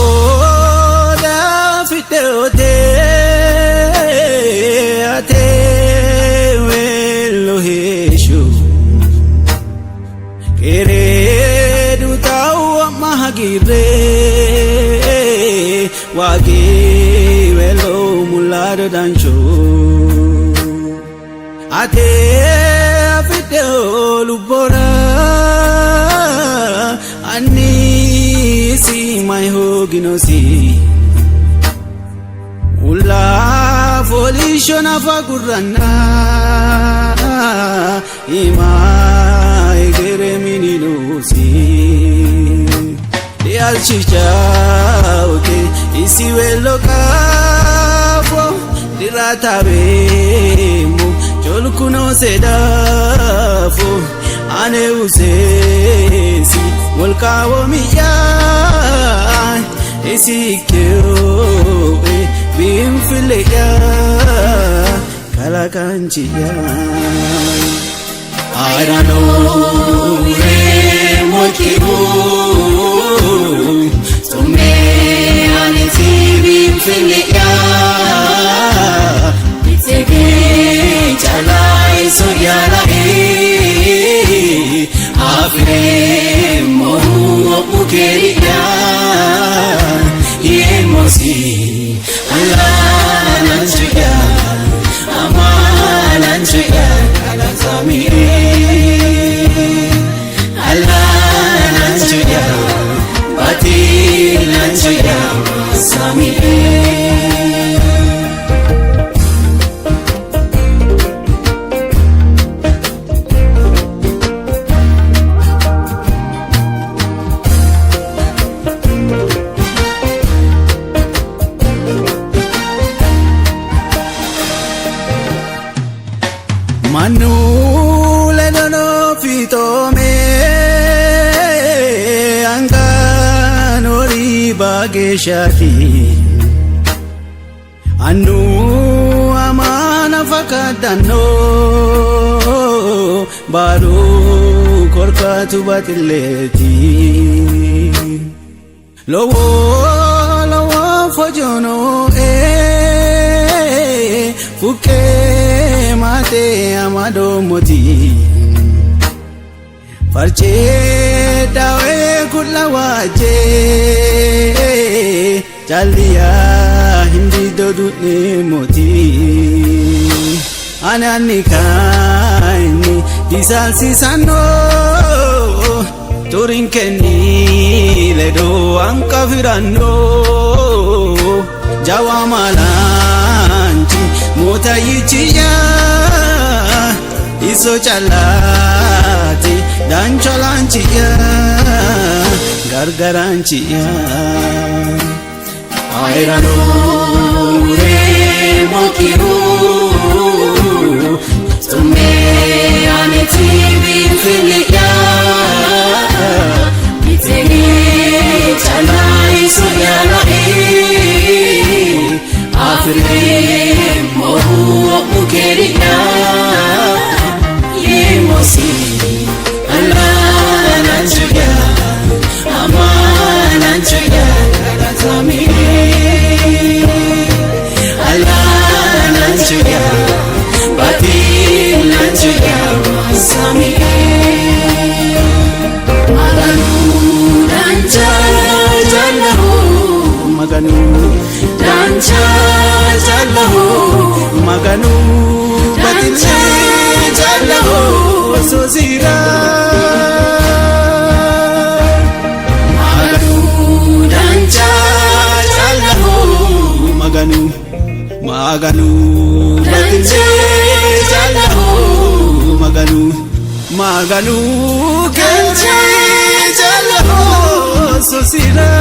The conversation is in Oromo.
Horoda fiteote ate welo heshu keredu tawa mahagire wagi welo mulado dancho ate fiteo lubora ani si mai hoginosi ulla folishona fagurana ima egere mininusi dial chichauke isi welo kafo diratabemu jolkuno sedafo ane usesi walkawo miya isikyo bimfileya kalakanchiya arano re mokibu tume anisi bimfileya itege chalai soyala afre mohu mukeriya yemosi Allah nanjuya amananjuya kalazami Allah nanjuya batil nanjuya sami Manule no fitome anganori bageshati anu amana fakadano baru korkatu batileti lowo fojono fuke mate amado moti farche dawe kulawaje chaliya hindi dodune moti anani kaini disalsi sano turinkeni ledo ankafirano jawamalanchi motayichiya iso chalati dancholanchiya gargaranchiya airano re mokiru tume aneti bimfileya itege chalai soyala afre mohu mukeriya yemosi Allah nanjuya amananjuya kalazami Allah nanjuya batil nanjuya sami maganu dancha jallahu maganu dancha jallahu maganu batil jallahu sosira maganu dancha jallahu maganu batil jallahu maganu kenche jallahu sosira